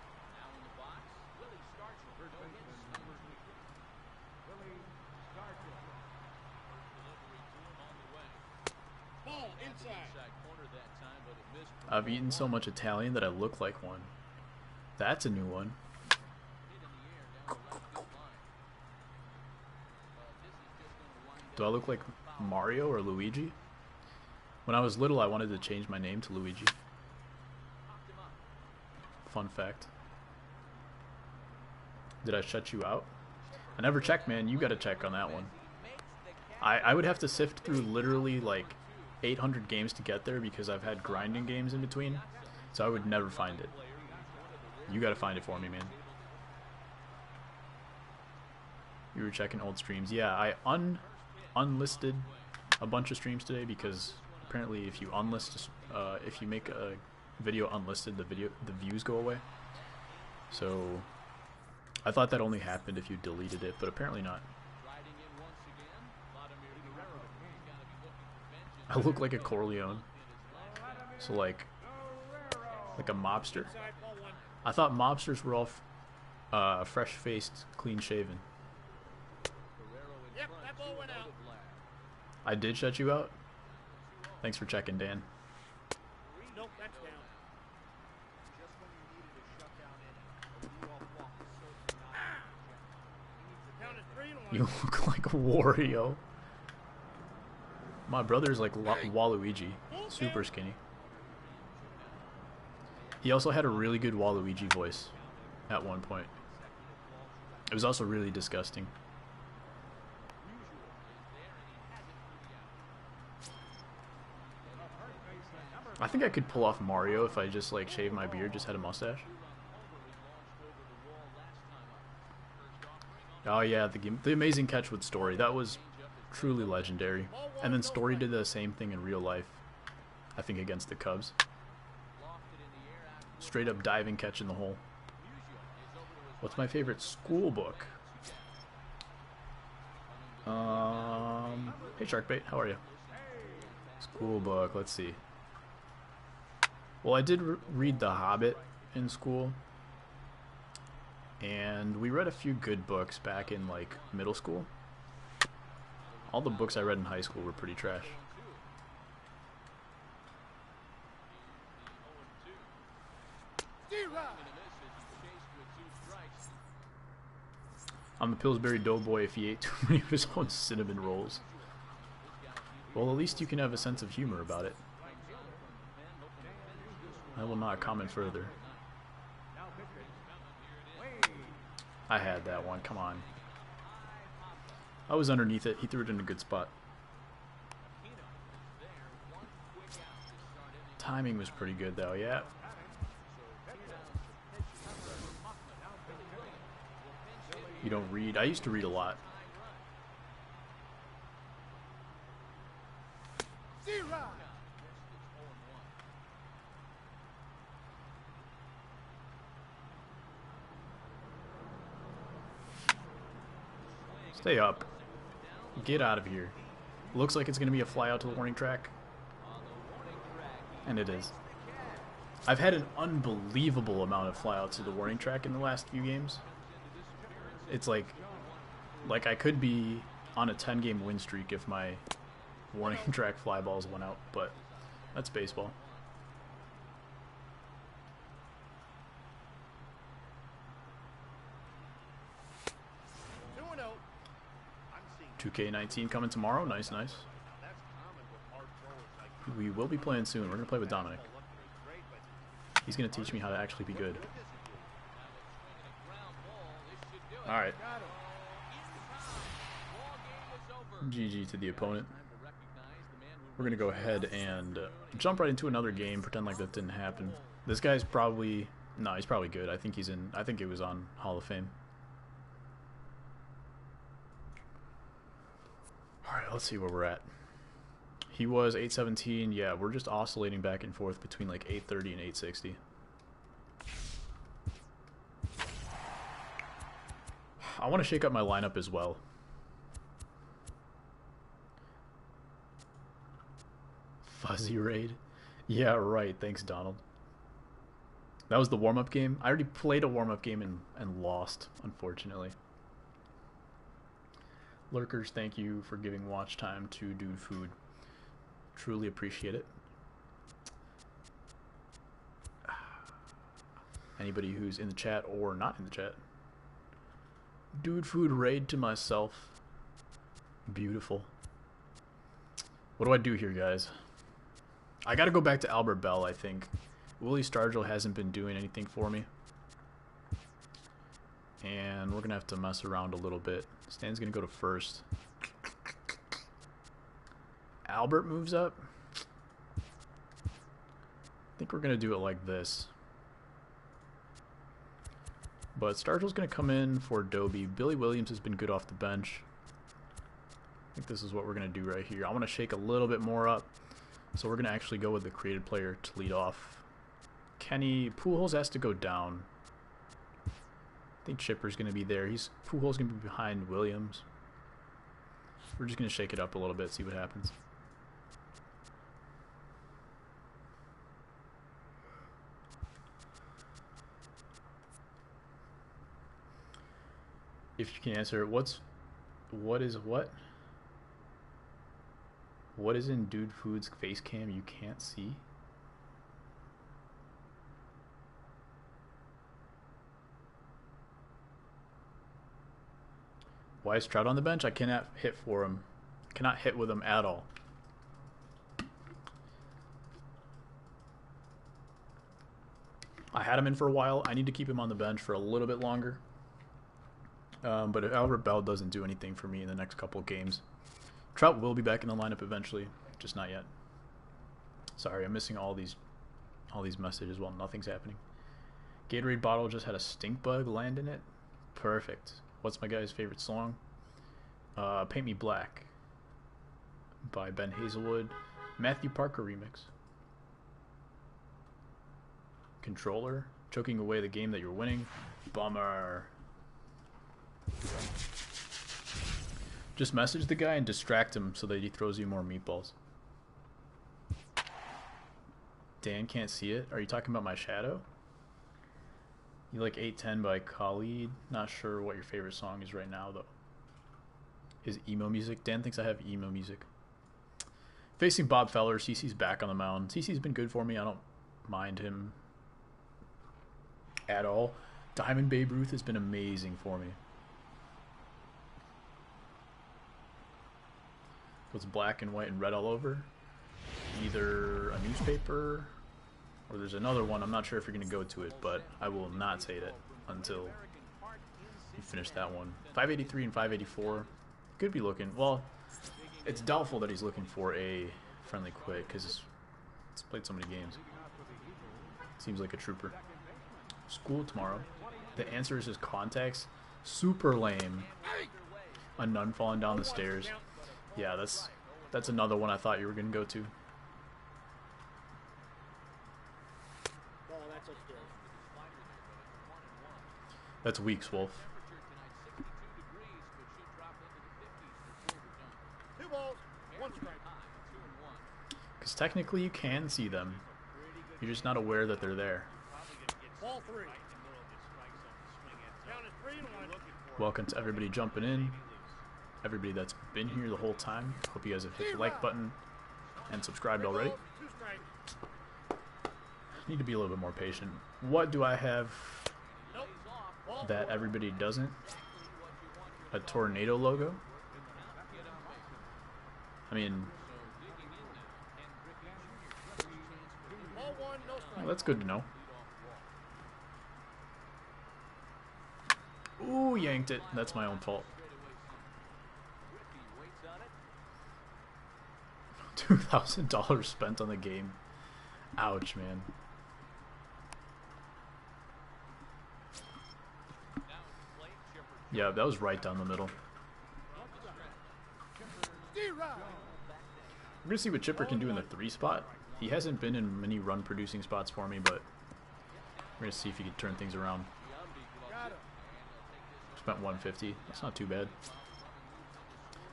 B: Ball inside.
A: I've eaten so much Italian that I look like one. That's a new one. Do I look like Mario or Luigi? When I was little, I wanted to change my name to Luigi. Fun fact. Did I shut you out? I never checked, man. You gotta check on that one. I would have to sift through literally like 800 games to get there because I've had grinding games in between. So I would never find it. You gotta find it for me, man. You were checking old streams. Yeah, I unlisted a bunch of streams today because apparently if you unlist, if you make a video unlisted, the views go away. So I thought that only happened if you deleted it, but apparently not. I look like a Corleone. So like a mobster.
B: Inside, ball one.
A: I thought mobsters were all fresh-faced, clean-shaven.
B: Yep, that ball went out.
A: I did shut you out? Thanks for checking, Dan.
B: Nope, that's down.
C: Just when you needed a shutdown inning, a leadoff walk is certainly not.
B: Count is 3-1.
A: You look like a Wario. My brother's like Waluigi. Super skinny. He also had a really good Waluigi voice at one point. It was also really disgusting. I think I could pull off Mario if I just like shaved my beard, just had a mustache. Oh yeah, the amazing catch with Story. That was truly legendary. And then Story did the same thing in real life. I think against the Cubs. Straight up diving catch in the hole. What's my favorite school book? Hey Sharkbait, how are you? School book, let's see. Well, I did read The Hobbit in school. And we read a few good books back in like middle school. All the books I read in high school were pretty trash. I'm the Pillsbury Doughboy if he ate too many of his own cinnamon rolls. Well, at least you can have a sense of humor about it. I will not comment further. I had that one, come on. I was underneath it, he threw it in a good spot. Timing was pretty good though, yeah. You don't read? I used to read a lot. Stay up. Get out of here. Looks like it's going to be a fly out to the warning track. And it is. I've had an unbelievable amount of flyouts to the warning track in the last few games. It's like I could be on a 10-game win streak if my warning track fly balls went out, but that's baseball.
B: Oh.
A: 2K19 coming tomorrow. Nice, nice. We will be playing soon. We're going to play with Dominic. He's going to teach me how to actually be good. Alright. GG to the opponent. We're going to go ahead and jump right into another game, pretend like that didn't happen. This guy's probably... No, he's probably good. I think he's in... I think he was on Hall of Fame. Alright, let's see where we're at. He was 817. Yeah, we're just oscillating back and forth between like 830 and 860. want to shake up my lineup as well. Fuzzy raid? Yeah, right. Thanks, Donald. That was the warm-up game. I already played a warm-up game and lost, unfortunately. Lurkers, thank you for giving watch time to Dude Food. Truly appreciate it. Anybody who's in the chat or not in the chat. Dude Food raid to myself. Beautiful. What do I do here, guys? I gotta go back to Albert Bell, I think. Willie Stargell hasn't been doing anything for me. And we're gonna have to mess around a little bit. Stan's gonna go to first. Albert moves up. I think we're gonna do it like this. But Stargell's gonna come in for Doby. Billy Williams has been good off the bench. I think this is what we're gonna do right here. I want to shake a little bit more up. So we're gonna actually go with the created player to lead off. Kenny Pujols has to go down. I think Chipper's gonna be there. Pujols gonna be behind Williams. We're just gonna shake it up a little bit, see what happens. If you can answer, what is in Dude Food's face cam you can't see? Why is Trout on the bench? I cannot hit for him. Cannot hit with him at all. I had him in for a while. I need to keep him on the bench for a little bit longer. But if Albert Bell doesn't do anything for me in the next couple of games, Trout will be back in the lineup eventually, just not yet. Sorry, I'm missing all these messages while nothing's happening. Gatorade bottle just had a stink bug land in it. Perfect. What's my guy's favorite song? Paint Me Black by Ben Hazelwood. Matthew Parker remix. Controller. Choking away the game that you're winning. Bummer. Just message the guy and distract him so that he throws you more meatballs. Dan can't see it. Are you talking about my shadow? You like 810 by Khalid. Not sure what your favorite song is right now, though. Is emo music? Dan thinks I have emo music. Facing Bob Feller. CC's back on the mound. CC's been good for me. I don't mind him at all. Diamond Babe Ruth has been amazing for me. What's black and white and red all over? Either a newspaper or there's another one. I'm not sure if you're going to go to it, but I will not say it until you finish that one. 583 and 584. Could be looking. Well, it's doubtful that he's looking for a friendly quit because he's played so many games. Seems like a trooper. School tomorrow. The answer is his contacts. Super lame. A nun falling down the stairs. Yeah, that's another one I thought you were going to go to. That's Weeks, Wolf.
B: 2 balls, 1 strike.
A: Because technically you can see them. You're just not aware that they're there.
B: Ball 3. Count is 3 and 1.
A: Welcome to everybody jumping in. Everybody that's been here the whole time. Hope you guys have hit the like button and subscribed already.
B: 2 strikes.
A: Need to be a little bit more patient. What do I have
B: Nope. Ball
A: that
B: 4.
A: everybody doesn't? A tornado logo? I mean,
B: Ball 1, no
A: well,
B: strike.
A: that's good to know. Ooh, yanked it. That's my own fault. $2,000 spent on the game. Ouch, man. Yeah, that was right down the middle. We're gonna see what Chipper can do in the 3 spot. He hasn't been in many run producing spots for me, but we're gonna see if he can turn things around. Spent 150. That's not too bad.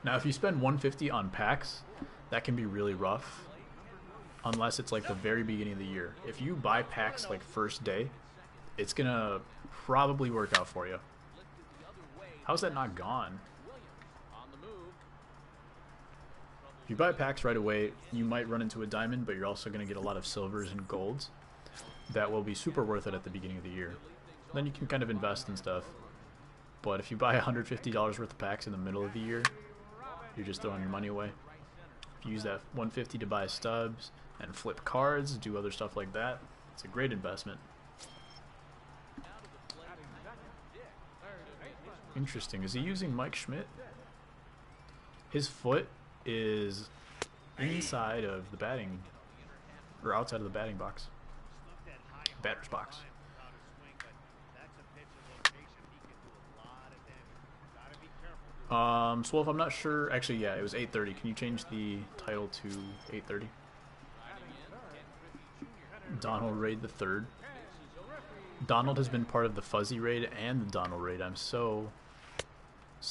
A: Now, if you spend 150 on packs, that can be really rough. Unless it's like the very beginning of the year. If you buy packs like first day, it's gonna probably work out for you. How's that not gone? If you buy packs right away, you might run into a diamond, but you're also gonna get a lot of silvers and golds that will be super worth it at the beginning of the year. Then you can kind of invest in stuff. But if you buy $150 worth of packs in the middle of the year, you're just throwing your money away. If you use that 150 to buy stubs and flip cards, do other stuff like that, it's a great investment. Interesting. Is he using Mike Schmidt? His foot is inside of the batting, or outside of the batting box. Batter's box. Swolf, I'm not sure. Actually, yeah, it was 8:30. Can you change the title to 8:30? Donald Raid the Third. Donald has been part of the Fuzzy Raid and the Donald Raid. I'm so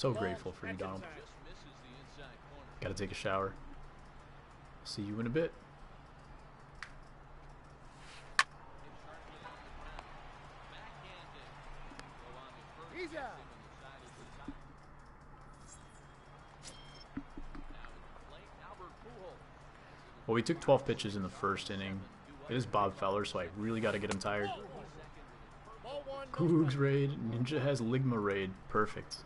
A: grateful for you, Donald. Gotta take a shower. See you in a bit. Well, we took 12 pitches in the first inning. It is Bob Feller, so I really got to get him tired. Cougs Raid. Ninja has Ligma Raid. Perfect.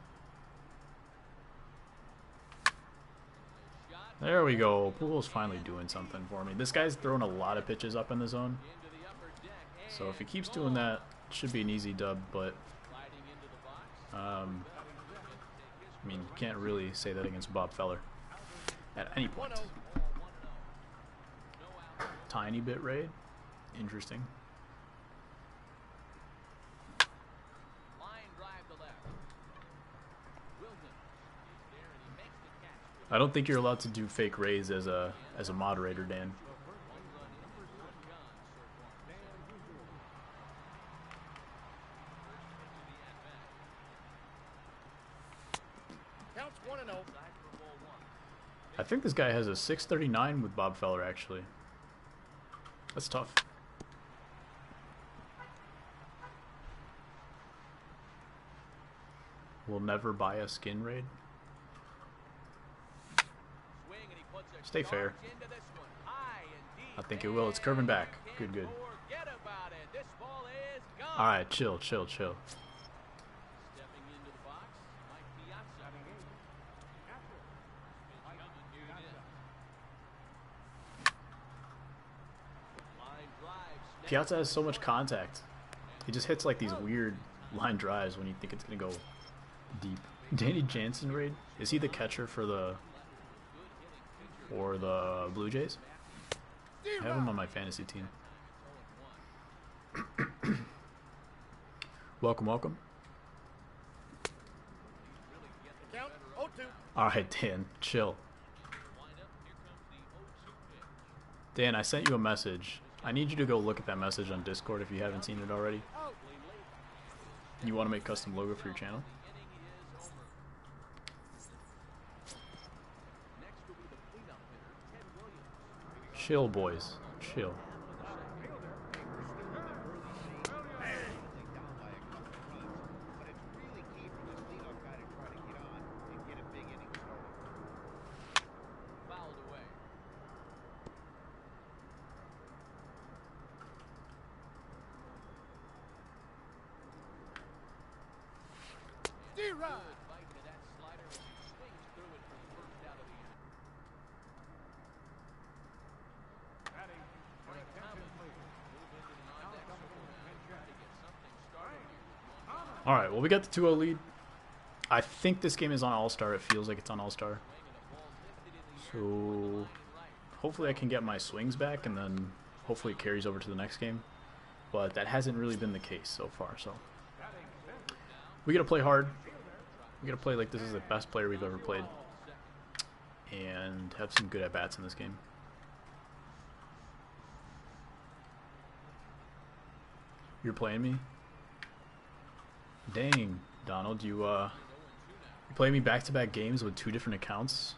A: There we go. Pool's finally doing something for me. This guy's throwing a lot of pitches up in the zone. So if he keeps doing that, it should be an easy dub, but I mean, you can't really say that against Bob Feller at any point. Tiny bit raid. Interesting. I don't think you're allowed to do fake raids as a moderator, Dan.
B: Counts 1-0.
A: I think this guy has a 639 with Bob Feller, actually. That's tough. We'll never buy a skin raid. Stay fair. I think it will. It's curving back. Good, good. Alright, chill, chill, chill. Piazza has so much contact. He just hits like these weird line drives when you think it's going to go deep. Danny Jansen raid? Is he the catcher for the Blue Jays? I have him on my fantasy team. Welcome, welcome.
B: Count 0-2.
A: Alright, Dan, chill. Dan, I sent you a message. I need you to go look at that message on Discord if you haven't seen it already. You want to make custom logo for your channel? Chill, boys. Chill. Alright, well, we got the 2-0 lead. I think this game is on All-Star. It feels like it's on All-Star. So hopefully I can get my swings back, and then hopefully it carries over to the next game. But that hasn't really been the case so far. So we got to play hard. We got to play like this is the best player we've ever played. And have some good at-bats in this game. You're playing me? Dang, Donald, you play me back-to-back games with 2 different accounts.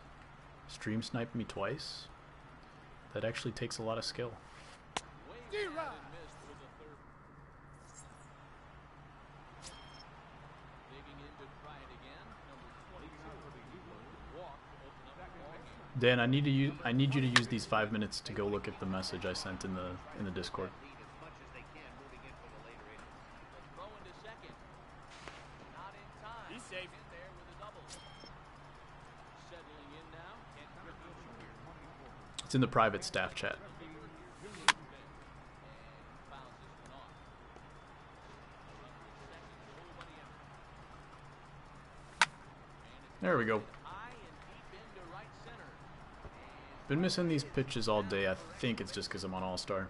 A: Stream snipe me twice. That actually takes a lot of skill. Dan, I need you to use these 5 minutes to go look at the message I sent in the Discord. It's in the private staff chat. There we go. Been missing these pitches all day. I think it's just because I'm on All-Star.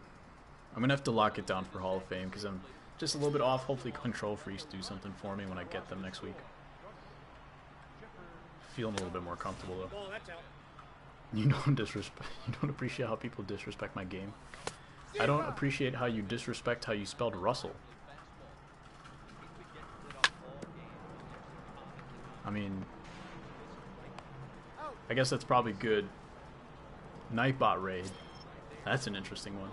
A: I'm going to have to lock it down for Hall of Fame because I'm just a little bit off. Hopefully Control Freaks do something for me when I get them next week. Feeling a little bit more comfortable though. You don't appreciate how people disrespect my game. I don't appreciate how you disrespect how you spelled Russell. I mean, I guess that's probably good. Nightbot raid. That's an interesting one.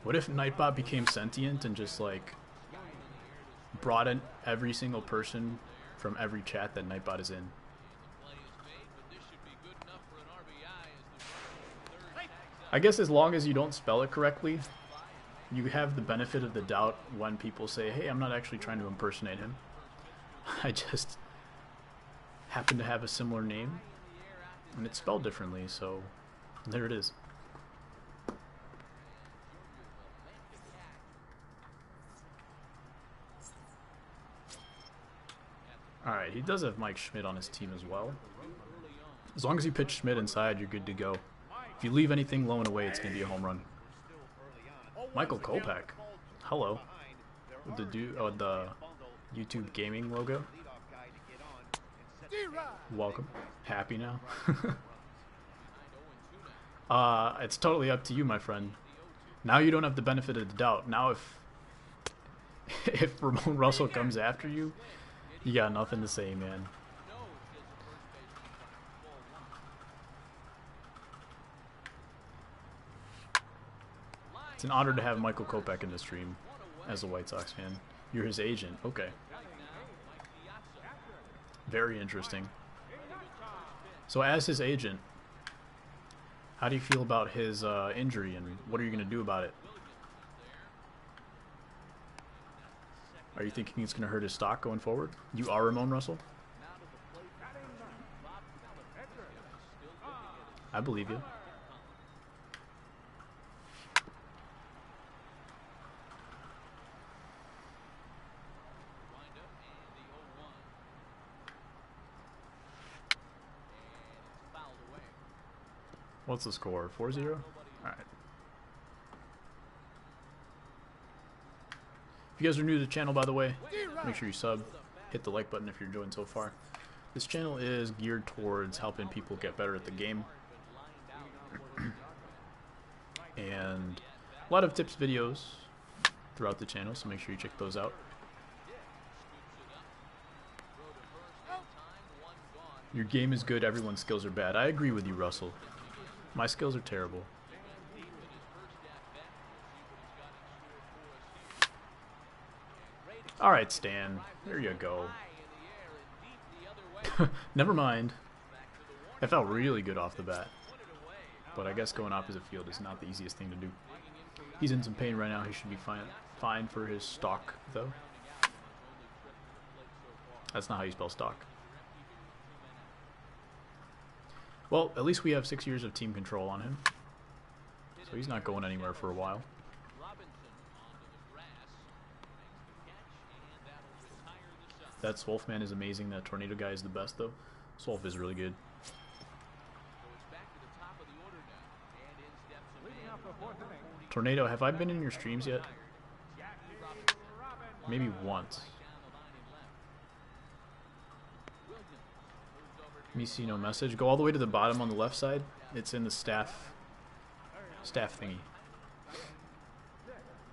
A: What if Nightbot became sentient and just like brought in every single person from every chat that Nightbot is in? I guess as long as you don't spell it correctly, you have the benefit of the doubt when people say, hey, I'm not actually trying to impersonate him. I just happen to have a similar name, and it's spelled differently, so there it is. Alright, he does have Mike Schmidt on his team as well. As long as you pitch Schmidt inside, you're good to go. If you leave anything low and away, it's going to be a home run. Michael Kopech. Hello. With the YouTube Gaming logo. Welcome. Happy now? It's totally up to you, my friend. Now you don't have the benefit of the doubt. Now if Ramon Russell comes after you, you got nothing to say, man. It's an honor to have Michael Kopech in the stream as a White Sox fan. You're his agent. Okay. Very interesting. So as his agent, how do you feel about his injury, and what are you going to do about it? Are you thinking it's going to hurt his stock going forward? You are Ramon Russell? I believe you. What's the score? 4-0? Alright. If you guys are new to the channel, by the way, make sure you sub. Hit the like button if you're enjoying so far. This channel is geared towards helping people get better at the game. And a lot of tips videos throughout the channel, so make sure you check those out. Your game is good, everyone's skills are bad. I agree with you, Russell. My skills are terrible. Alright, Stan. There you go. Never mind. I felt really good off the bat. But I guess going opposite field is not the easiest thing to do. He's in some pain right now. He should be fine for his stock, though. That's not how you spell stock. Well, at least we have 6 years of team control on him. So he's not going anywhere for a while. That Swolfman is amazing. That Tornado guy is the best, though. Swolf is really good. Tornado, have I been in your streams yet? Maybe once. Me see no message. Go all the way to the bottom on the left side. It's in the staff thingy.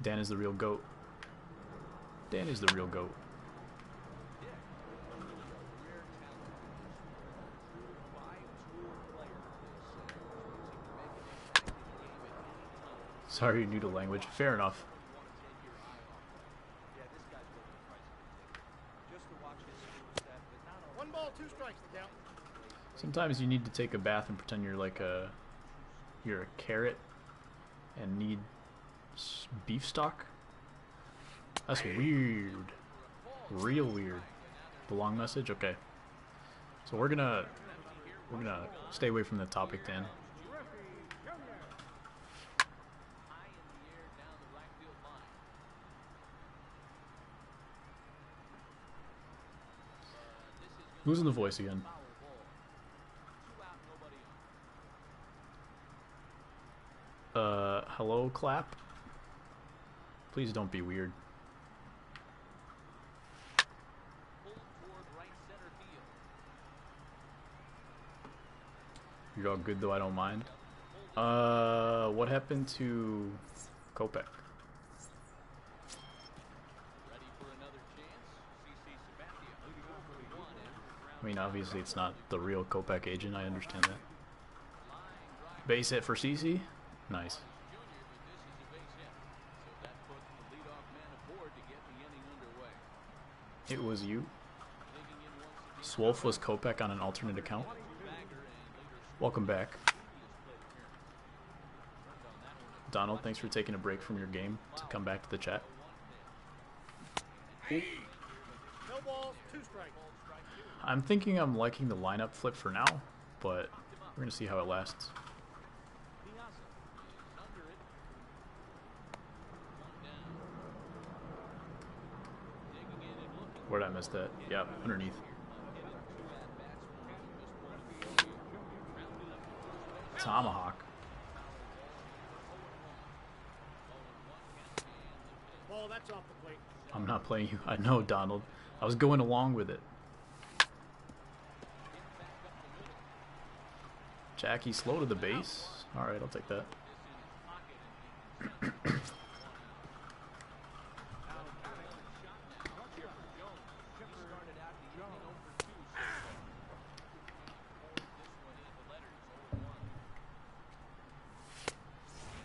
A: Dan is the real GOAT. Danny's the real GOAT. Sorry, you're new to language. Fair enough.
B: One ball, two strikes to count.
A: Sometimes you need to take a bath and pretend you're like you're a carrot and need beef stock. That's weird. Real weird. The long message? Okay. So we're gonna stay away from the topic, Dan. Who's in the voice again? Hello, clap? Please don't be weird. You're all good though, I don't mind. What happened to Kopech? I mean, obviously it's not the real Kopech agent, I understand that. Base hit for CC? Nice. It was you. Swolf was Kopech on an alternate account. Welcome back. Donald, thanks for taking a break from your game to come back to the chat.
B: No balls, two strikes.
A: I'm thinking I'm liking the lineup flip for now, but we're going to see how it lasts. Where did I miss that? Yeah, underneath. Tomahawk.
B: Ball, that's off the plate.
A: I'm not playing you. I know, Donald. I was going along with it. Jackie slow to the base. Alright, I'll take that.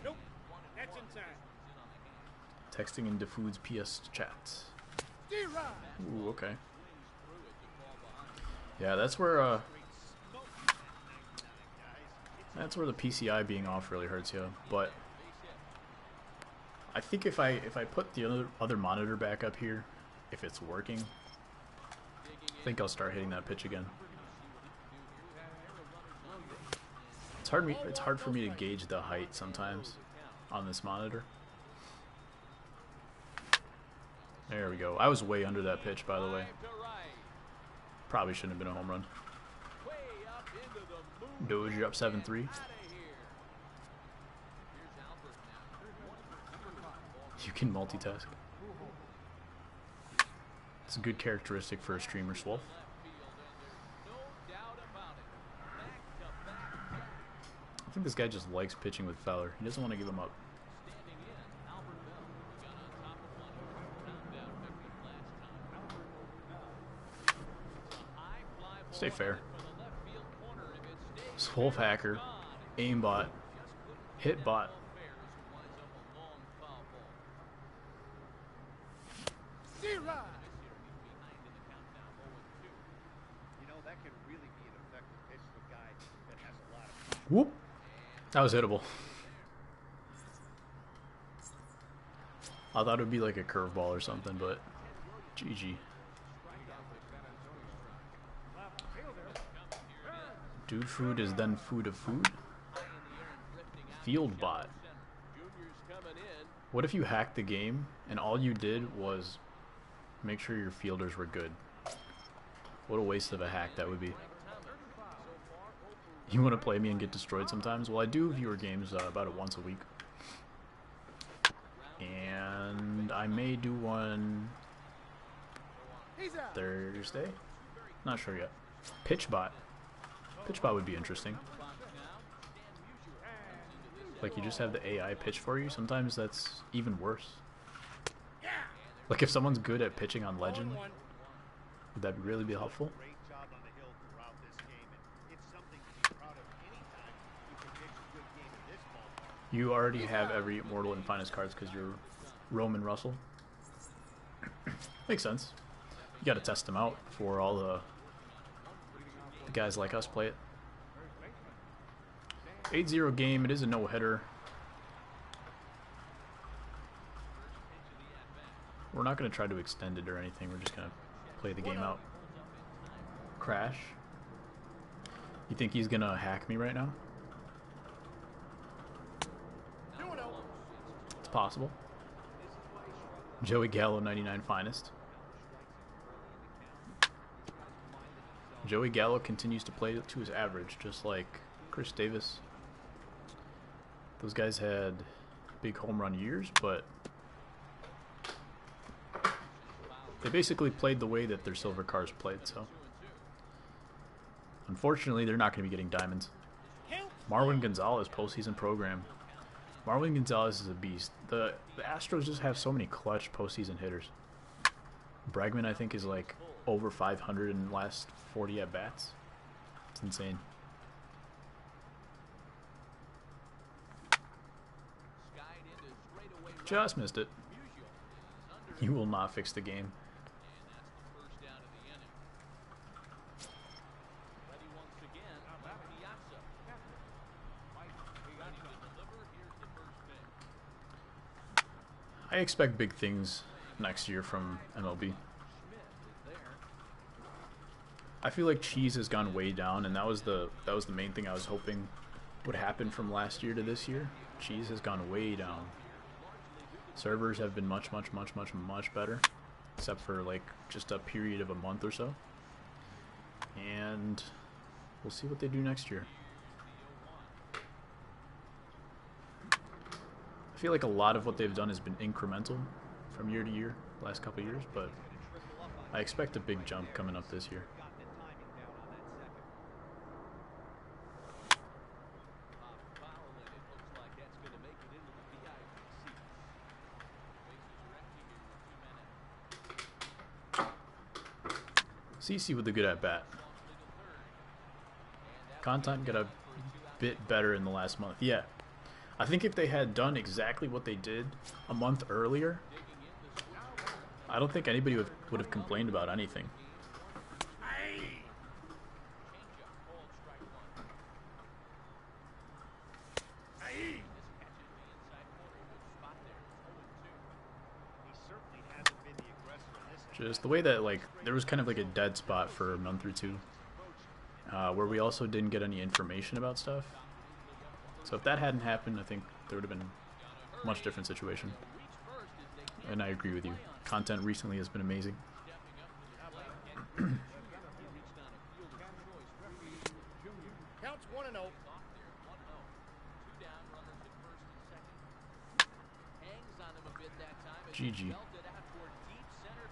B: Nope, that's inside.
A: Texting in DudeFood's PS chat. Ooh, okay. Yeah, that's where the PCI being off really hurts you. But I think if I put the other monitor back up here, if it's working, I think I'll start hitting that pitch again. It's hard for me to gauge the height sometimes on this monitor. There we go. I was way under that pitch, by the way. Probably shouldn't have been a home run. Doge, you're up 7-3. You can multitask. It's a good characteristic for a streamer, Swolf. I think this guy just likes pitching with Fowler. He doesn't want to give him up. Stay fair. Swolf hacker, aimbot, hitbot.
C: You know, that can really be an effective pitch to a guy that has a lot of...
A: Whoop. That was hittable. I thought it would be like a curveball or something, but GG. DudeFood is then food of food. Field bot. What if you hacked the game and all you did was make sure your fielders were good? What a waste of a hack that would be. You want to play me and get destroyed sometimes? Well, I do viewer games about once a week. And I may do one Thursday? Not sure yet. Pitchbot. Pitchbot would be interesting. Like you just have the AI pitch for you. Sometimes that's even worse. Like if someone's good at pitching on Legend,
B: 0-1.
A: would that really be helpful?
C: Great job on the hill throughout this game, and it's something to be proud of anytime you can pitch a good game in this ballpark.
A: You already have every Immortal and Finest cards because you're Roman Russell. Makes sense. You got to test them out before all the guys like us play it. 8-0 game. It is a no-hitter. We're not going to try to extend it or anything. We're just going to play the game out. Crash. You think he's going to hack me right now?
B: 2-0.
A: It's possible. Joey Gallo, 99 Finest. Joey Gallo continues to play to his average, just like Chris Davis. Those guys had big home run years, but they basically played the way that their silver cars played, so unfortunately they're not going to be getting diamonds. Marwin Gonzalez, postseason program. Marwin Gonzalez is a beast. The Astros just have so many clutch postseason hitters. Bregman, I think, is like over 500 in the last 40 at-bats. It's insane. Just missed it. You will not fix the game. I expect big things next year from MLB. I feel like cheese has gone way down, and that was the main thing I was hoping would happen from last year to this year. Cheese has gone way down. Servers have been much better, except for like just a period of a month or so. And we'll see what they do next year. I feel like a lot of what they've done has been incremental from year to year, the last couple of years, but I expect a big jump coming up this year. CC with a good at-bat. Content got a bit better in the last month. Yeah. I think if they had done exactly what they did a month earlier, I don't think anybody would have complained about anything. Just the way that, like, there was kind of like a dead spot for a month or two, where we also didn't get any information about stuff. So if that hadn't happened, I think there would have been a much different situation. And I agree with you. Content recently has been amazing.
B: Counts 1-0.
A: GG.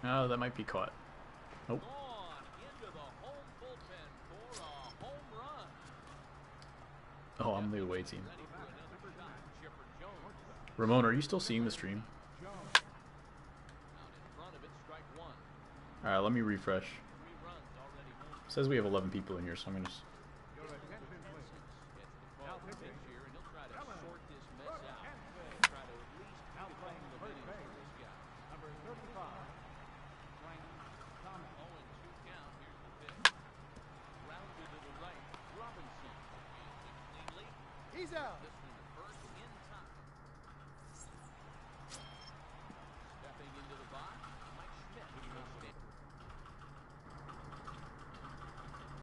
A: Oh, that might be caught. Nope. Oh, I'm the away team. Ramon, are you still seeing the stream? Alright, let me refresh. It says we have 11 people in here, so I'm going to...
B: He's out.